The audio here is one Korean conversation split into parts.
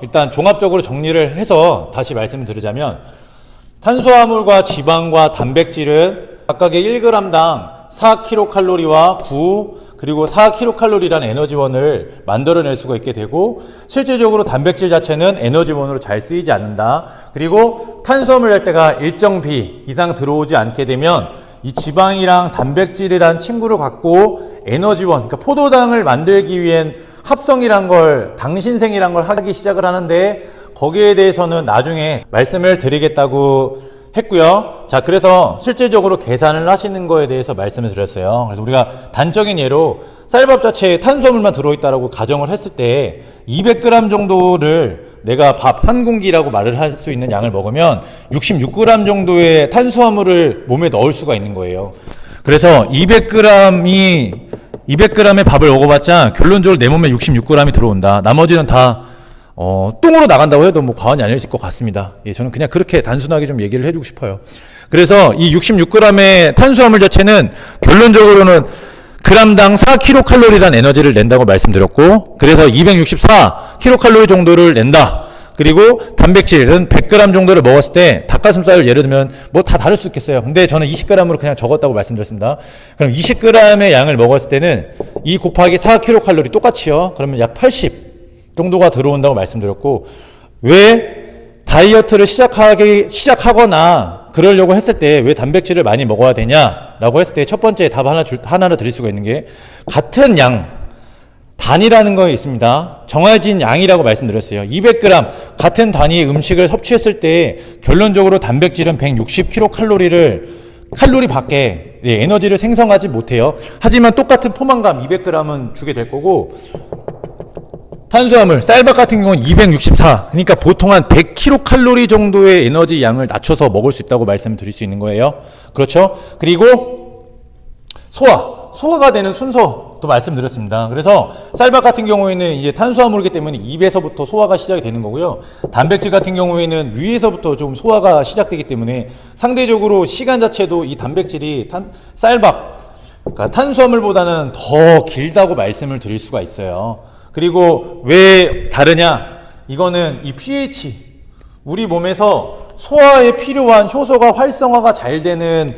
일단 종합적으로 정리를 해서 다시 말씀을 드리자면 탄수화물과 지방과 단백질은 각각의 1g당 4kcal와 9 그리고 4kcal라는 에너지원을 만들어낼 수가 있게 되고 실질적으로 단백질 자체는 에너지원으로 잘 쓰이지 않는다. 그리고 탄수화물 할 때가 일정 비 이상 들어오지 않게 되면 이 지방이랑 단백질이란 친구를 갖고 에너지원, 그러니까 포도당을 만들기 위한 합성이란 걸, 당신생이란 걸 하기 시작을 하는데 거기에 대해서는 나중에 말씀을 드리겠다고 했고요. 자, 그래서 실질적으로 계산을 하시는 거에 대해서 말씀을 드렸어요. 그래서 우리가 단적인 예로 쌀밥 자체에 탄수화물만 들어있다라고 가정을 했을 때 200g 정도를 내가 밥 한 공기라고 말을 할 수 있는 양을 먹으면 66g 정도의 탄수화물을 몸에 넣을 수가 있는 거예요. 그래서 200g의 밥을 먹어봤자 결론적으로 내 몸에 66g이 들어온다. 나머지는 다 똥으로 나간다고 해도 뭐 과언이 아닐 것 같습니다. 예, 저는 그냥 그렇게 단순하게 좀 얘기를 해주고 싶어요. 그래서 이 66g의 탄수화물 자체는 결론적으로는 g당 4kcal라는 에너지를 낸다고 말씀드렸고, 그래서 264kcal 정도를 낸다. 그리고 단백질은 100g 정도를 먹었을 때 닭가슴살을 예를 들면 뭐 다 다를 수 있겠어요. 근데 저는 20g으로 그냥 적었다고 말씀드렸습니다. 그럼 20g의 양을 먹었을 때는 2 곱하기 4kcal 똑같이요. 그러면 약 80 정도가 들어온다고 말씀드렸고, 왜 다이어트를 시작하거나 그러려고 했을 때 왜 단백질을 많이 먹어야 되냐라고 했을 때 첫 번째 답 하나를 드릴 수가 있는 게 같은 양, 단위라는 거에 있습니다. 정해진 양이라고 말씀드렸어요. 200g 같은 단위의 음식을 섭취했을 때 결론적으로 단백질은 160kcal를 칼로리 밖에 에너지를 생성하지 못해요. 하지만 똑같은 포만감 200g은 주게 될 거고, 탄수화물, 쌀밥 같은 경우는 264. 그러니까 보통 한 100kcal 정도의 에너지 양을 낮춰서 먹을 수 있다고 말씀드릴 수 있는 거예요. 그렇죠? 그리고 소화가 되는 순서도 말씀드렸습니다. 그래서 쌀밥 같은 경우에는 이제 탄수화물이기 때문에 입에서부터 소화가 시작이 되는 거고요. 단백질 같은 경우에는 위에서부터 좀 소화가 시작되기 때문에 상대적으로 시간 자체도 이 단백질이 쌀밥, 그러니까 탄수화물보다는 더 길다고 말씀을 드릴 수가 있어요. 그리고 왜 다르냐? 이거는 이 pH, 우리 몸에서 소화에 필요한 효소가 활성화가 잘 되는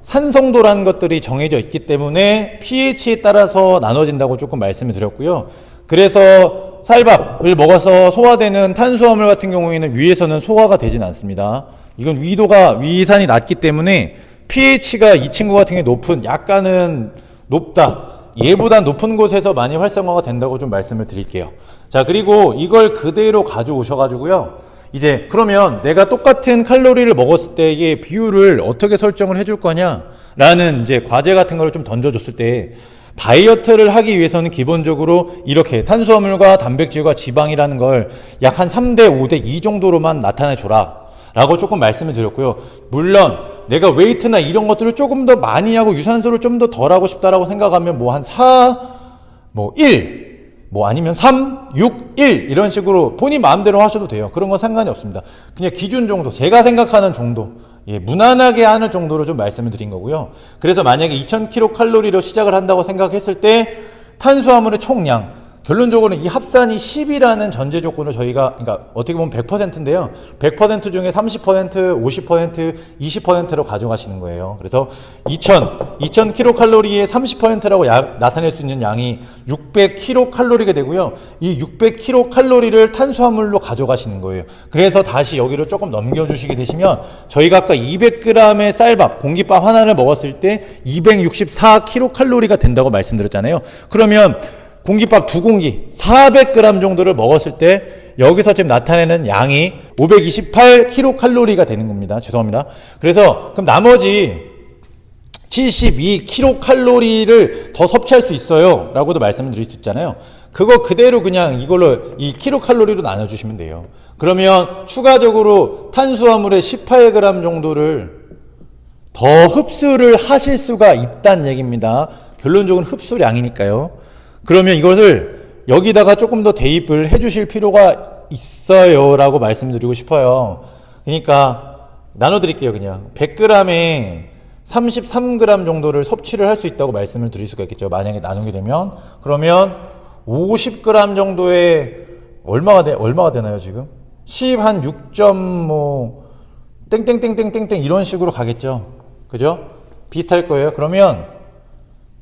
산성도라는 것들이 정해져 있기 때문에 pH에 따라서 나눠진다고 조금 말씀을 드렸고요. 그래서 쌀밥을 먹어서 소화되는 탄수화물 같은 경우에는 위에서는 소화가 되진 않습니다. 이건 위산이 낮기 때문에 pH가 이 친구 같은 게 약간은 높다. 얘보다 높은 곳에서 많이 활성화가 된다고 좀 말씀을 드릴게요. 자, 그리고 이걸 그대로 가져오셔가지고요. 이제 그러면 내가 똑같은 칼로리를 먹었을 때의 비율을 어떻게 설정을 해줄 거냐라는 이제 과제 같은 걸 좀 던져줬을 때 다이어트를 하기 위해서는 기본적으로 이렇게 탄수화물과 단백질과 지방이라는 걸 약 한 3대 5대 2 정도로만 나타내줘라 라고 조금 말씀을 드렸고요. 물론 내가 웨이트나 이런 것들을 조금 더 많이 하고 유산소를 좀 더 덜 하고 싶다라고 생각하면 뭐 한 4, 1, 아니면 3, 6, 1 이런 식으로 본인 마음대로 하셔도 돼요. 그런 건 상관이 없습니다. 그냥 기준 정도, 제가 생각하는 정도, 무난하게 하는 정도로 좀 말씀을 드린 거고요. 그래서 만약에 2000kcal로 시작을 한다고 생각했을 때 탄수화물의 총량, 결론적으로는 이 합산이 10이라는 전제 조건을 저희가, 그러니까 어떻게 보면 100%인데요. 100% 중에 30%, 50%, 20%로 가져가시는 거예요. 그래서 2000kcal의 30%라고 나타낼 수 있는 양이 600kcal가 되고요. 이 600kcal를 탄수화물로 가져가시는 거예요. 그래서 다시 여기로 조금 넘겨주시게 되시면 저희가 아까 200g의 쌀밥, 공깃밥 하나를 먹었을 때 264kcal가 된다고 말씀드렸잖아요. 그러면 공깃밥 2공기 400g 정도를 먹었을 때 여기서 지금 나타내는 양이 528kcal가 되는 겁니다. 죄송합니다. 그래서 그럼 나머지 72kcal를 더 섭취할 수 있어요 라고도 말씀을 드릴 수 있잖아요. 그거 그대로 그냥 이걸로 이 kcal로 나눠주시면 돼요. 그러면 추가적으로 탄수화물의 18g 정도를 더 흡수를 하실 수가 있다는 얘기입니다. 결론적으로 흡수량이니까요. 그러면 이것을 여기다가 조금 더 대입을 해주실 필요가 있어요 라고 말씀드리고 싶어요. 그러니까 나눠드릴게요. 그냥 100g에 33g 정도를 섭취를 할 수 있다고 말씀을 드릴 수가 있겠죠. 만약에 나누게 되면. 그러면 50g 정도의 얼마가 되나요, 지금? 10 한 6점 뭐 땡땡땡땡땡땡 이런 식으로 가겠죠. 그죠? 비슷할 거예요. 그러면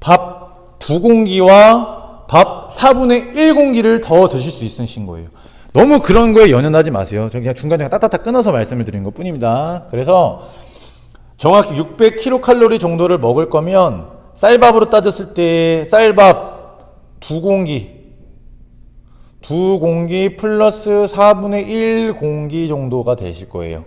밥 2공기와 밥 4분의 1공기를 더 드실 수 있으신 거예요. 너무 그런 거에 연연하지 마세요. 저 그냥 중간중간 따따따 끊어서 말씀을 드린 것 뿐입니다. 그래서 정확히 600kcal 정도를 먹을 거면 쌀밥으로 따졌을 때 쌀밥 2공기 플러스 4분의 1공기 정도가 되실 거예요.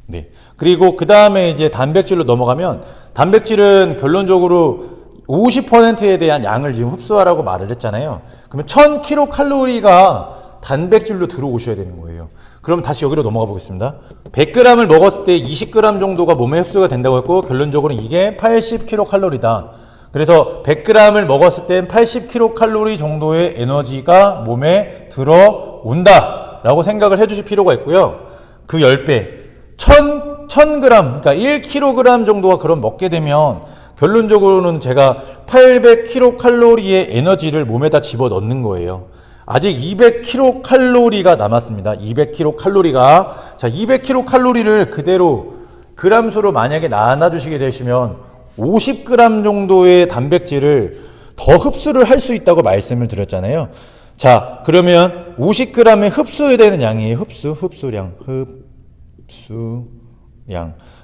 네. 그리고 그 다음에 이제 단백질로 넘어가면 단백질은 결론적으로 50%에 대한 양을 지금 흡수하라고 말을 했잖아요. 그러면 1000kcal가 단백질로 들어오셔야 되는 거예요. 그럼 다시 여기로 넘어가 보겠습니다. 100g을 먹었을 때 20g 정도가 몸에 흡수가 된다고 했고 결론적으로 이게 80kcal다. 그래서 100g을 먹었을 땐 80kcal 정도의 에너지가 몸에 들어온다 라고 생각을 해주실 필요가 있고요. 그 10배 1000g 그러니까 1kg 정도가 그럼 먹게 되면 결론적으로는 제가 800kcal의 에너지를 몸에다 집어넣는 거예요. 아직 200kcal가 남았습니다. 200kcal가. 자, 200kcal를 그대로 그람수로 만약에 나눠주시게 되시면 50g 정도의 단백질을 더 흡수를 할 수 있다고 말씀을 드렸잖아요. 자, 그러면 50g의 흡수되는 양이에요. 흡수량.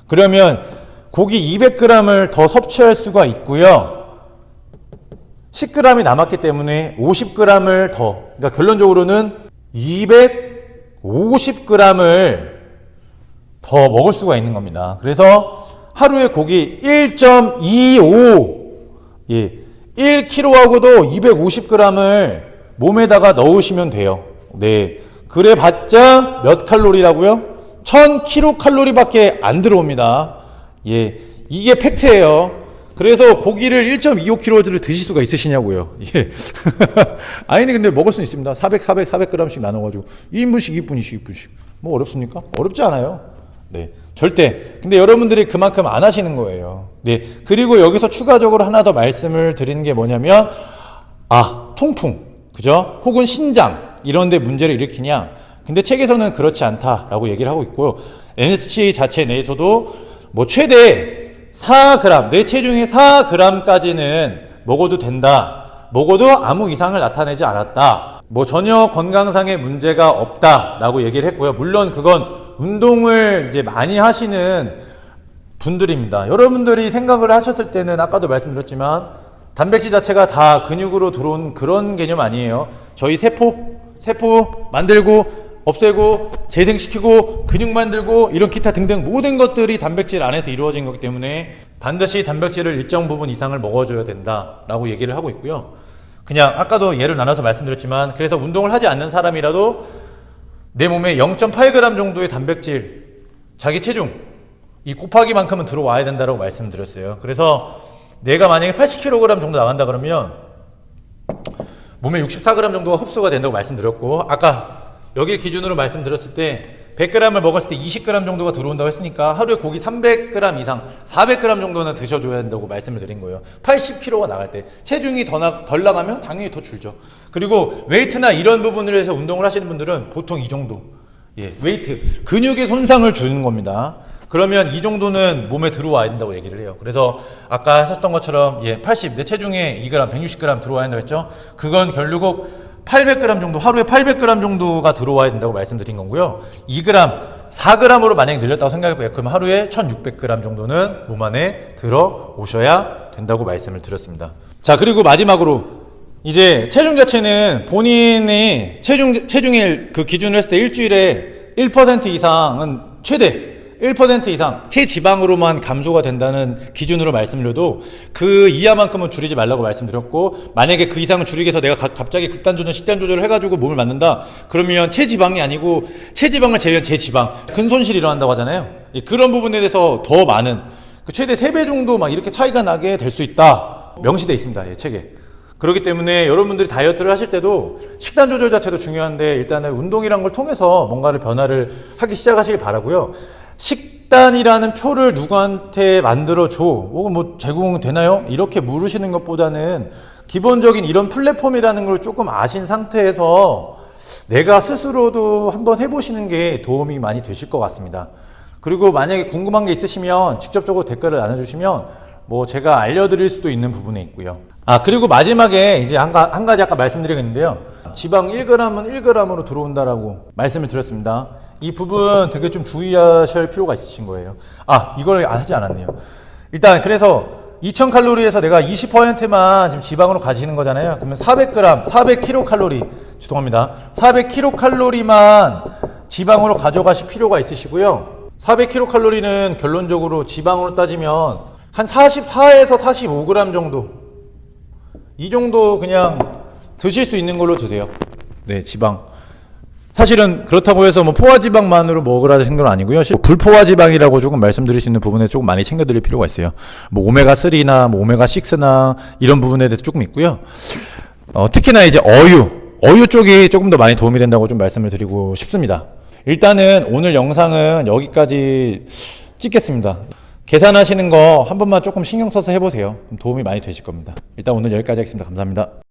그러면 고기 200g을 더 섭취할 수가 있고요. 10g이 남았기 때문에 50g을 더, 그러니까 결론적으로는 250g을 더 먹을 수가 있는 겁니다. 그래서 하루에 고기 1.25, 1kg하고도 250g을 몸에다가 넣으시면 돼요. 네. 그래 봤자 몇 칼로리라고요? 1000kcal 밖에 안 들어옵니다. 예. 이게 팩트예요. 그래서 고기를 1.25kg를 드실 수가 있으시냐고요. 예. 아니, 근데 먹을 수 있습니다. 400g씩 나눠가지고 2인분씩, 2분씩. 뭐 어렵습니까? 어렵지 않아요. 네. 절대. 근데 여러분들이 그만큼 안 하시는 거예요. 네. 그리고 여기서 추가적으로 하나 더 말씀을 드리는 게 뭐냐면, 통풍. 그죠? 혹은 신장. 이런 데 문제를 일으키냐. 근데 책에서는 그렇지 않다라고 얘기를 하고 있고요. NSC 자체 내에서도 뭐 최대 4g, 내 체중의 4g까지는 먹어도 된다. 먹어도 아무 이상을 나타내지 않았다. 뭐 전혀 건강상의 문제가 없다라고 얘기를 했고요. 물론 그건 운동을 이제 많이 하시는 분들입니다. 여러분들이 생각을 하셨을 때는 아까도 말씀드렸지만 단백질 자체가 다 근육으로 들어온 그런 개념 아니에요. 저희 세포 만들고 없애고 재생시키고 근육 만들고 이런 기타 등등 모든 것들이 단백질 안에서 이루어진 거기 때문에 반드시 단백질을 일정 부분 이상을 먹어줘야 된다라고 얘기를 하고 있고요. 그냥 아까도 예를 나눠서 말씀드렸지만 그래서 운동을 하지 않는 사람이라도 내 몸에 0.8g 정도의 단백질 자기 체중 이 곱하기만큼은 들어와야 된다고 말씀드렸어요. 그래서 내가 만약에 80kg 정도 나간다 그러면 몸에 64g 정도가 흡수가 된다고 말씀드렸고 아까 여기 기준으로 말씀드렸을 때 100g을 먹었을 때 20g 정도가 들어온다고 했으니까 하루에 고기 300g 이상 400g 정도는 드셔줘야 된다고 말씀을 드린 거예요. 80kg가 나갈 때 체중이 덜 나가면 당연히 더 줄죠. 그리고 웨이트나 이런 부분을 해서 운동을 하시는 분들은 보통 이 정도 웨이트 근육에 손상을 주는 겁니다. 그러면 이 정도는 몸에 들어와야 된다고 얘기를 해요. 그래서 아까 하셨던 것처럼 80 내 체중에 2g 160g 들어와야 된다고 했죠. 그건 결국 800g 정도, 하루에 800g 정도가 들어와야 된다고 말씀드린 거고요. 2g, 4g으로 만약에 늘렸다고 생각해봐요. 그럼 하루에 1600g 정도는 몸 안에 들어오셔야 된다고 말씀을 드렸습니다. 자, 그리고 마지막으로 이제 체중 자체는 본인의 체중의 그 기준을 했을 때 일주일에 1% 이상은 최대 1% 이상 체지방으로만 감소가 된다는 기준으로 말씀드려도 그 이하만큼은 줄이지 말라고 말씀드렸고 만약에 그 이상을 줄이기 위해서 내가 갑자기 극단 조절, 식단 조절을 해가지고 몸을 만든다 그러면 체지방이 아니고 체지방을 제외한 제지방 근 손실이 일어난다고 하잖아요. 그런 부분에 대해서 더 많은 최대 3배 정도 막 이렇게 차이가 나게 될 수 있다 명시되어 있습니다. 책에. 그렇기 때문에 여러분들이 다이어트를 하실 때도 식단 조절 자체도 중요한데 일단은 운동이란 걸 통해서 뭔가를 변화를 하기 시작하시길 바라고요. 식단이라는 표를 누구한테 만들어줘 혹은 뭐 제공되나요? 이렇게 물으시는 것보다는 기본적인 이런 플랫폼이라는 걸 조금 아신 상태에서 내가 스스로도 한번 해보시는 게 도움이 많이 되실 것 같습니다. 그리고 만약에 궁금한 게 있으시면 직접적으로 댓글을 나눠주시면 뭐 제가 알려드릴 수도 있는 부분에 있고요. 그리고 마지막에 이제 한 가지 아까 말씀드리겠는데요. 지방 1g은 1g으로 들어온다라고 말씀을 드렸습니다. 이 부분 되게 좀 주의하실 필요가 있으신 거예요. 이걸 하지 않았네요. 일단 그래서 2000칼로리에서 내가 20%만 지금 지방으로 가시는 거잖아요. 그러면 400g, 400kcal, 죄송합니다. 400kcal만 지방으로 가져가실 필요가 있으시고요. 400kcal는 결론적으로 지방으로 따지면 한 44에서 45g 정도, 이 정도 그냥 드실 수 있는 걸로 드세요. 네, 지방. 사실은 그렇다고 해서 뭐 포화지방만으로 먹으라는 건 아니고요. 불포화지방이라고 조금 말씀드릴 수 있는 부분에 조금 많이 챙겨드릴 필요가 있어요. 뭐 오메가3나 뭐 오메가6나 이런 부분에 대해서 조금 있고요. 특히나 이제 어유 쪽이 조금 더 많이 도움이 된다고 좀 말씀을 드리고 싶습니다. 일단은 오늘 영상은 여기까지 찍겠습니다. 계산하시는 거 한 번만 조금 신경 써서 해보세요. 도움이 많이 되실 겁니다. 일단 오늘 여기까지 하겠습니다. 감사합니다.